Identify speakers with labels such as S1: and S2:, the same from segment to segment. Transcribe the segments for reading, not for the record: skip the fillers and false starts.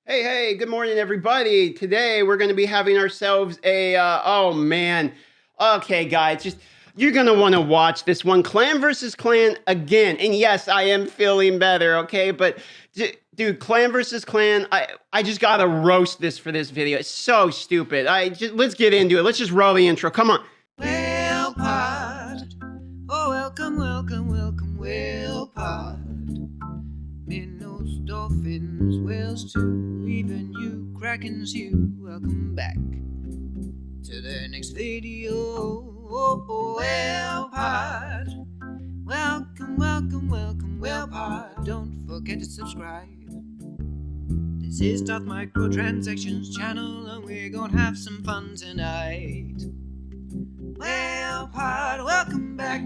S1: Hey, good morning, everybody. Today we're going to be having ourselves oh man. Okay, guys, you're going to want to watch this one, Clan versus Clan again. And yes, I am feeling better, okay? But dude, Clan versus Clan, I just got to roast this for this video. It's so stupid. Let's get into it. Let's just roll the intro. Come on.
S2: Whale Pod. Oh, welcome, Whale Pod. Minnows, dolphins, whales too, even you, krakens, you. Welcome back to the next video. Whale Pod. Welcome, Whale Pod. Don't forget to subscribe. This is Darth Microtransactions channel, and we're gonna have some fun tonight. Whale Pod, welcome back.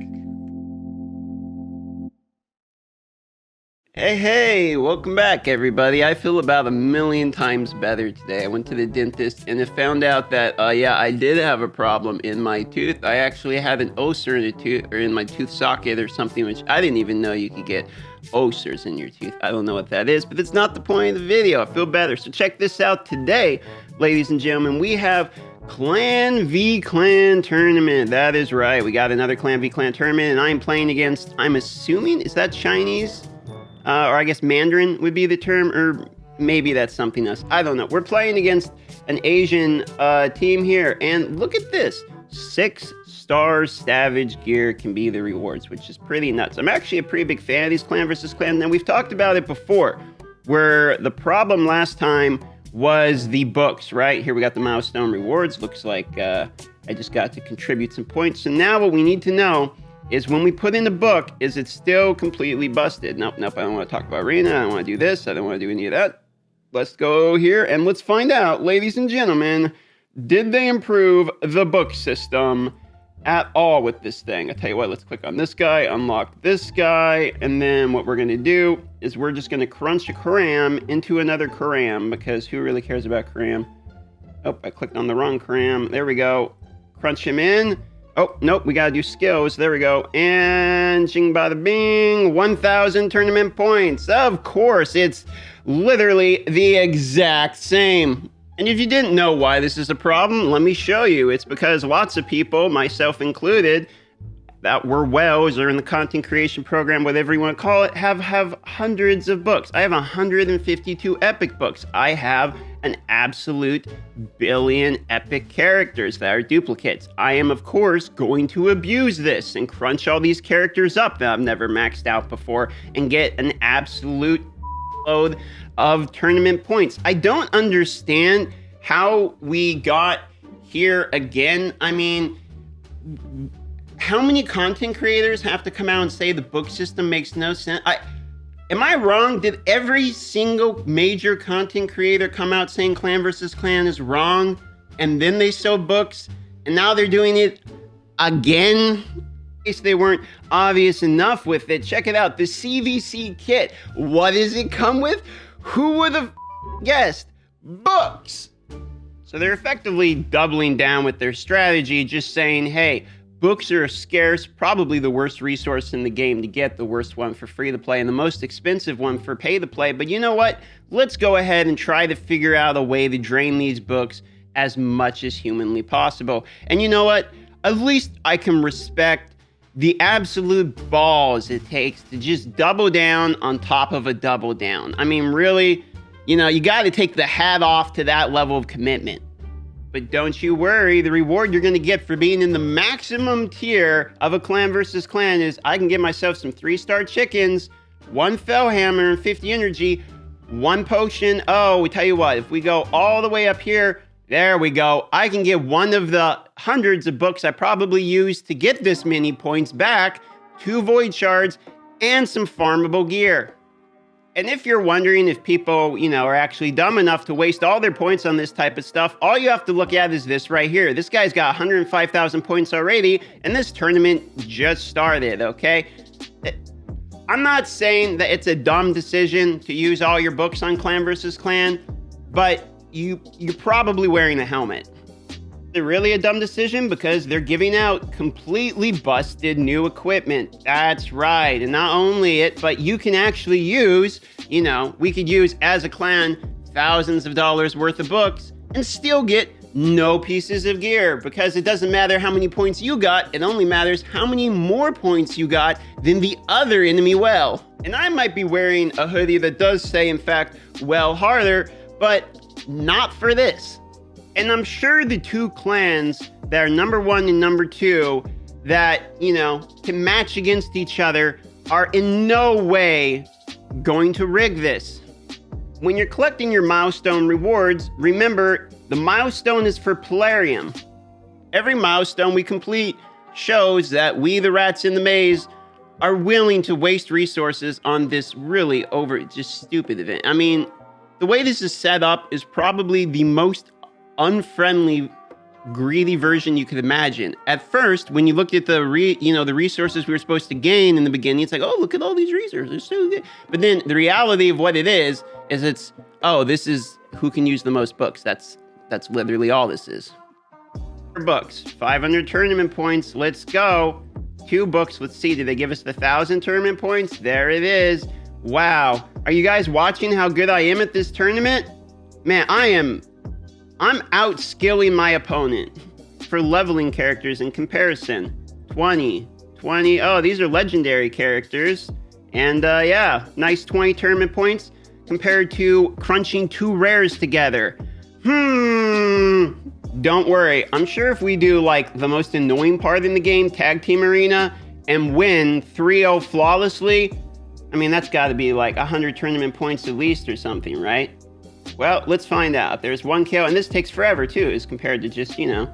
S1: Hey, welcome back, everybody. I feel about 1,000,000 times better today. I went to the dentist and it found out that, I did have a problem in my tooth. I actually had an ulcer in in my tooth socket or something, which I didn't even know you could get ulcers in your tooth. I don't know what that is, but it's not the point of the video. I feel better. So check this out today, ladies and gentlemen. We have Clan v Clan tournament. That is right. We got another Clan v Clan tournament, and I'm playing against, I'm assuming, is that Chinese? Or I guess Mandarin would be the term, or maybe that's something else. I don't know. We're playing against an Asian team here, and look at this. 6-star Savage gear can be the rewards, which is pretty nuts. I'm actually a pretty big fan of these Clan versus Clan, and we've talked about it before, where the problem last time was the books, right? Here we got the milestone rewards. Looks like I just got to contribute some points. So now what we need to know is when we put in the book, is it still completely busted? Nope, I don't want to talk about arena. I don't want to do this. I don't want to do any of that. Let's go here and let's find out, ladies and gentlemen, did they improve the book system at all with this thing? I tell you what, let's click on this guy, unlock this guy, and then what we're going to do is we're just going to crunch a Karam into another Karam, because who really cares about Karam? Oh, I clicked on the wrong Karam. There we go. Crunch him in. Oh, nope, we gotta do skills. There we go. And ching bada bing, 1,000 tournament points. Of course, it's literally the exact same. And if you didn't know why this is a problem, let me show you. It's because lots of people, myself included, that were whales or in the content creation program, whatever you want to call it, have hundreds of books. I have 152 epic books. I have an absolute billion epic characters that are duplicates. I am, of course, going to abuse this and crunch all these characters up that I've never maxed out before and get an absolute load of tournament points. I don't understand how we got here again. I mean, how many content creators have to come out and say the book system makes no sense? Am I wrong? Did every single major content creator come out saying Clan versus Clan is wrong, and then they sold books, and now they're doing it again? In case they weren't obvious enough with it, check it out. The CVC kit. What does it come with? Who would have guessed? Books! So they're effectively doubling down with their strategy, just saying, hey, books are scarce, probably the worst resource in the game to get, the worst one for free to play and the most expensive one for pay to play. But you know what? Let's go ahead and try to figure out a way to drain these books as much as humanly possible. And you know what? At least I can respect the absolute balls it takes to just double down on top of a double down. I mean, really, you got to take the hat off to that level of commitment. But don't you worry, the reward you're going to get for being in the maximum tier of a Clan versus Clan is I can get myself some 3-star chickens, 1 fell hammer and 50 energy, 1 potion. Oh, we tell you what, if we go all the way up here, there we go. I can get one of the hundreds of books I probably used to get this many points back, 2 void shards, and some farmable gear. And if you're wondering if people, are actually dumb enough to waste all their points on this type of stuff, all you have to look at is this right here. This guy's got 105,000 points already, and this tournament just started, okay? I'm not saying that it's a dumb decision to use all your books on Clan versus Clan, but you're probably wearing a helmet. They're really a dumb decision because they're giving out completely busted new equipment. That's right. And not only it, but you can actually use, we could use as a clan thousands of dollars worth of books and still get no pieces of gear, because it doesn't matter how many points you got, it only matters how many more points you got than the other enemy well. And I might be wearing a hoodie that does say, in fact, well harder, but not for this. And I'm sure the two clans that are number 1 and number 2 that, you know, can match against each other are in no way going to rig this. When you're collecting your milestone rewards, remember, the milestone is for Plarium. Every milestone we complete shows that we, the rats in the maze, are willing to waste resources on this really just stupid event. I mean, the way this is set up is probably the most unfriendly, greedy version you could imagine. At first, when you looked at the resources we were supposed to gain in the beginning, it's like, oh, look at all these resources, they're so good. But then the reality of what it is it's, oh, this is who can use the most books. That's literally all this is. Books, 500 tournament points. Let's go. 2 books. Let's see. Did they give us the 1,000 tournament points? There it is. Wow. Are you guys watching how good I am at this tournament? Man, I'm outskilling my opponent for leveling characters in comparison. 20. Oh, these are legendary characters. And yeah, nice 20 tournament points compared to crunching 2 rares together. Don't worry. I'm sure if we do like the most annoying part in the game, Tag Team Arena, and win 3-0 flawlessly, I mean, that's got to be like 100 tournament points at least or something, right? Well, let's find out. There's 1 kill, and this takes forever too, as compared to just, you know,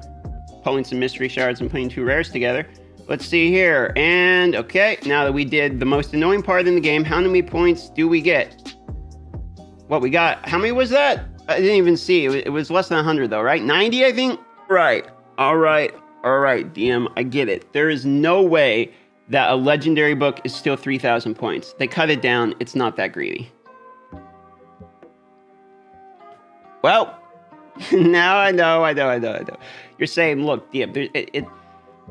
S1: pulling some mystery shards and putting 2 rares together. Let's see here. And okay, now that we did the most annoying part in the game, how many points do we get? What we got? How many was that? I didn't even see. It was less than 100 though, right? 90, I think? Right. All right, DM, I get it. There is no way that a legendary book is still 3,000 points. They cut it down. It's not that greedy. Well, now I know. You're saying, look, DM,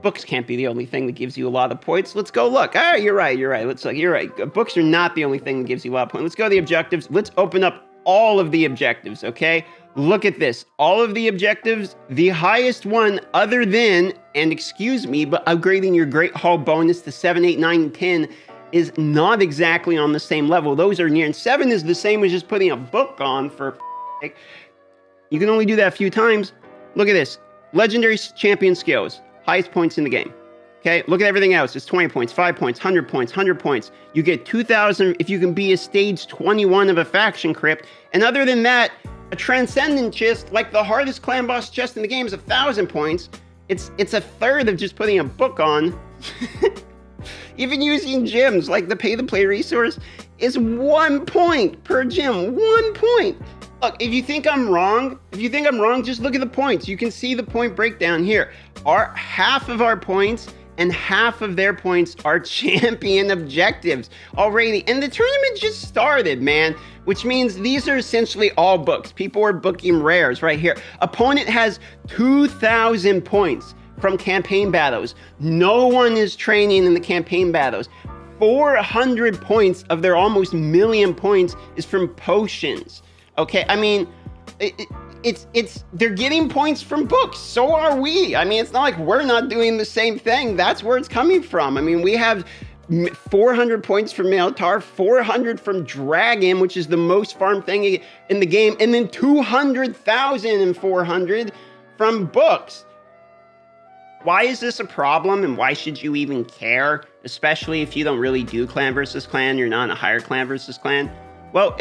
S1: books can't be the only thing that gives you a lot of points. Let's go look. Ah, you're right. Let's look. You're right. Books are not the only thing that gives you a lot of points. Let's go to the objectives. Let's open up all of the objectives, okay? Look at this. All of the objectives, the highest one other than, and excuse me, but upgrading your Great Hall bonus to 7, 8, 9, and 10 is not exactly on the same level. Those are near, and 7 is the same as just putting a book on for you can only do that a few times. Look at this. Legendary champion skills. Highest points in the game. Okay, look at everything else. It's 20 points, 5 points, 100 points, 100 points. You get 2,000 if you can be a stage 21 of a faction crypt. And other than that, a transcendent chest, like the hardest clan boss chest in the game, is 1,000 points. It's a third of just putting a book on. Even using gems, like the pay-to-play resource, is 1 point per gem. 1 point. Look, if you think I'm wrong, just look at the points. You can see the point breakdown here. Half of our points and half of their points are champion objectives already. And the tournament just started, man, which means these are essentially all books. People are booking rares right here. Opponent has 2,000 points from campaign battles. No one is training in the campaign battles. 400 points of their almost million points is from potions. Okay, I mean, they're getting points from books. So are we. I mean, it's not like we're not doing the same thing. That's where it's coming from. I mean, we have 400 points from Minotaur, 400 from Dragon, which is the most farmed thing in the game, and then 200,400 from books. Why is this a problem, and why should you even care? Especially if you don't really do clan versus clan, you're not in a higher clan versus clan. Well,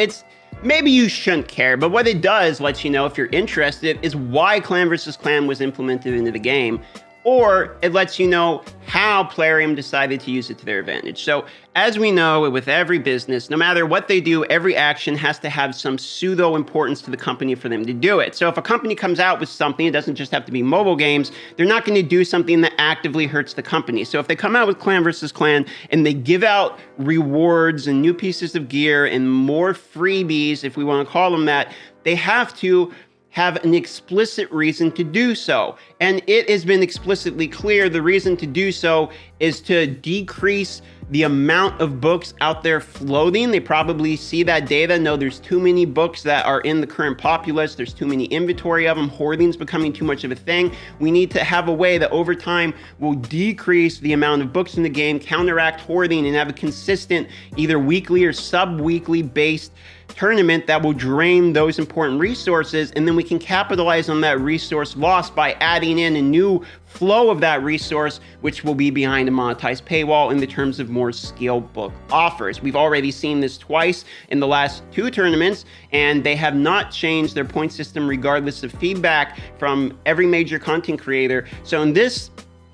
S1: maybe you shouldn't care, but what it does let you know, if you're interested, is why clan versus clan was implemented into the game, or it lets you know how Plarium decided to use it to their advantage. So as we know, with every business, no matter what they do, every action has to have some pseudo importance to the company for them to do it. So if a company comes out with something, it doesn't just have to be mobile games, they're not going to do something that actively hurts the company. So if they come out with clan versus clan and they give out rewards and new pieces of gear and more freebies, if we want to call them that, they have to have an explicit reason to do so. And it has been explicitly clear the reason to do so is to decrease the amount of books out there floating. They probably see that data, know there's too many books that are in the current populace, there's too many inventory of them, hoarding's becoming too much of a thing. We need to have a way that over time will decrease the amount of books in the game, counteract hoarding, and have a consistent either weekly or sub-weekly based tournament that will drain those important resources, and then we can capitalize on that resource loss by adding in a new flow of that resource, which will be behind a monetized paywall in the terms of more skilled book offers. We've already seen this twice in the last 2 tournaments, and they have not changed their point system regardless of feedback from every major content creator. So in this,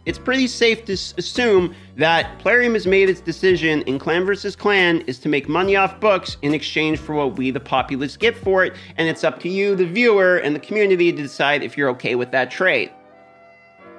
S1: it's pretty safe to assume that Plarium has made its decision in Clan vs. Clan is to make money off books in exchange for what we, the populace, get for it, and it's up to you, the viewer, and the community to decide if you're okay with that trade.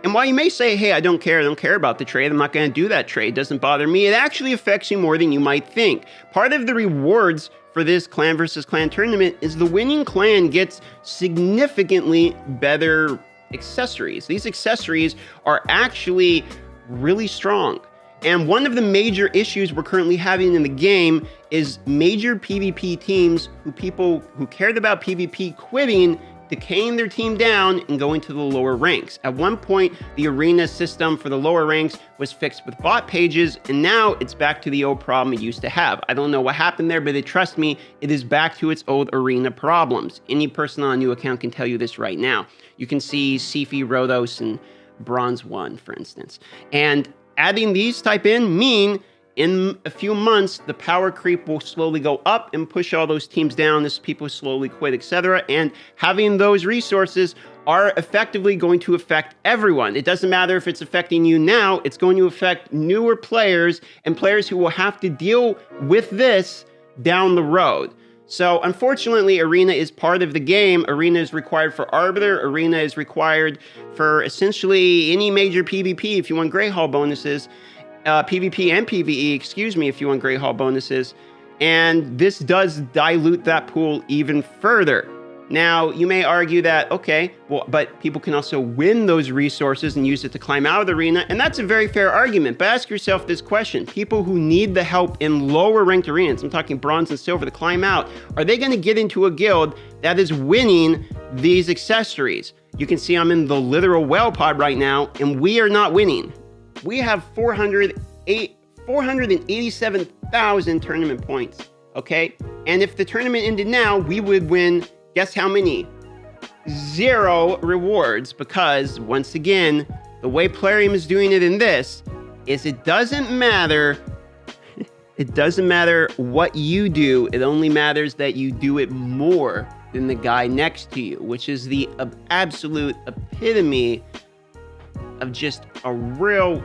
S1: And while you may say, hey, I don't care about the trade, I'm not going to do that trade, doesn't bother me, it actually affects you more than you might think. Part of the rewards for this Clan vs. Clan tournament is the winning clan gets significantly better accessories. These accessories are actually really strong. And one of the major issues we're currently having in the game is major PvP teams people who cared about PvP quitting, decaying their team down and going to the lower ranks. At one point, the arena system for the lower ranks was fixed with bot pages, and now it's back to the old problem it used to have. I don't know what happened there, but trust me, it is back to its old arena problems. Any person on a new account can tell you this right now. You can see Sifi, Rhodos, and Bronze 1, for instance. And adding these type in mean in a few months, the power creep will slowly go up and push all those teams down as people slowly quit, etc. And having those resources are effectively going to affect everyone. It doesn't matter if it's affecting you now, it's going to affect newer players and players who will have to deal with this down the road. So unfortunately, Arena is part of the game. Arena is required for Arbiter. Arena is required for essentially any major PvP if you want Grey Hall bonuses. PvP and PvE, excuse me, if you want Grey Hall bonuses. And this does dilute that pool even further. Now, you may argue that, okay, well, but people can also win those resources and use it to climb out of the arena, and that's a very fair argument. But ask yourself this question. People who need the help in lower ranked arenas, I'm talking bronze and silver, to climb out, are they going to get into a guild that is winning these accessories? You can see I'm in the literal whale pod right now, and we are not winning. We have 487,000 tournament points, okay? And if the tournament ended now, we would win, guess how many? 0 rewards, because once again, the way Plarium is doing it in this is it doesn't matter what you do, it only matters that you do it more than the guy next to you, which is the absolute epitome of just a real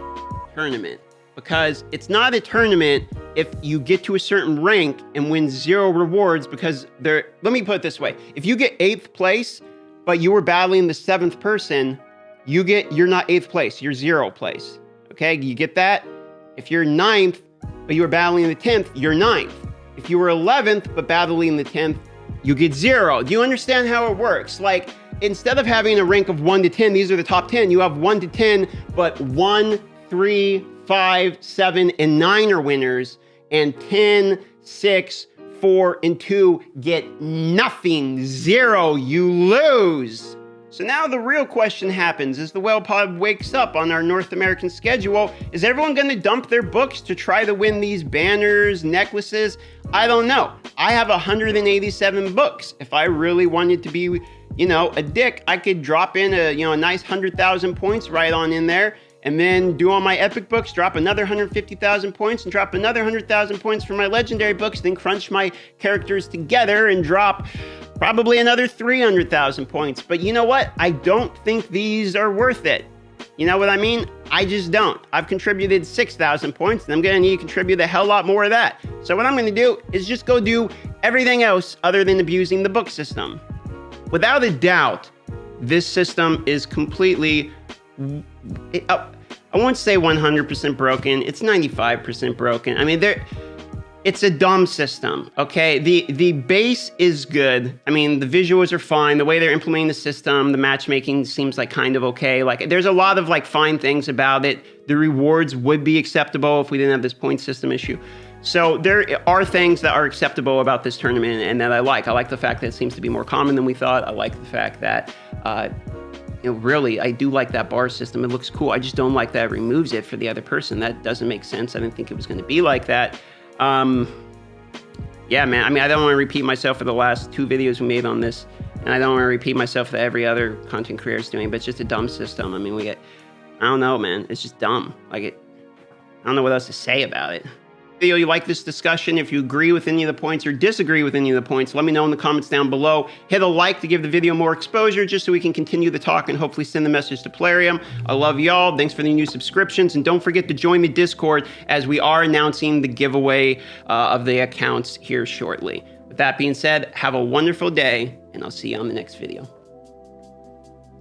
S1: tournament. Because it's not a tournament if you get to a certain rank and win 0 rewards, because let me put it this way. If you get 8th place, but you were battling the 7th person, you're not 8th place, you're 0 place. Okay, you get that? If you're 9th, but you were battling the 10th, you're 9th. If you were 11th, but battling the 10th, you get 0. Do you understand how it works? Like, instead of having a rank of 1 to 10, these are the top 10, you have 1 to 10, but 1, 3, 5, 7, and 9 are winners, and 10, 6, 4, and 2 get nothing. 0, you lose. So now the real question happens as the whale pod wakes up on our North American schedule. Is everyone going to dump their books to try to win these banners, necklaces? I don't know. I have 187 books. If I really wanted to be, a dick, I could drop in a nice 100,000 points right on in there, and then do all my epic books, drop another 150,000 points, and drop another 100,000 points for my legendary books, then crunch my characters together and drop probably another 300,000 points. But you know what? I don't think these are worth it. You know what I mean? I just don't. I've contributed 6,000 points, and I'm going to need to contribute a hell lot more of that. So what I'm going to do is just go do everything else other than abusing the book system. Without a doubt, this system is completely... I won't say 100% broken. It's 95% broken. I mean, It's a dumb system, okay? The base is good. I mean, the visuals are fine. The way they're implementing the system, the matchmaking seems like kind of okay. Like, there's a lot of like fine things about it. The rewards would be acceptable if we didn't have this point system issue. So there are things that are acceptable about this tournament and that I like. I like the fact that it seems to be more common than we thought. I like the fact that, really, I do like that bar system. It looks cool. I just don't like that it removes it for the other person. That doesn't make sense. I didn't think it was going to be like that. Yeah, man. I mean, I don't want to repeat myself for the last 2 videos we made on this, and I don't want to repeat myself that every other content creator is doing, but it's just a dumb system. I mean, I don't know, man. It's just dumb. I don't know what else to say about it. If you like this discussion, if you agree with any of the points or disagree with any of the points, let me know in the comments down below. Hit a like to give the video more exposure just so we can continue the talk and hopefully send the message to Plarium. I love y'all. Thanks for the new subscriptions. And don't forget to join the Discord as we are announcing the giveaway of the accounts here shortly. With that being said, have a wonderful day, and I'll see you on the next video.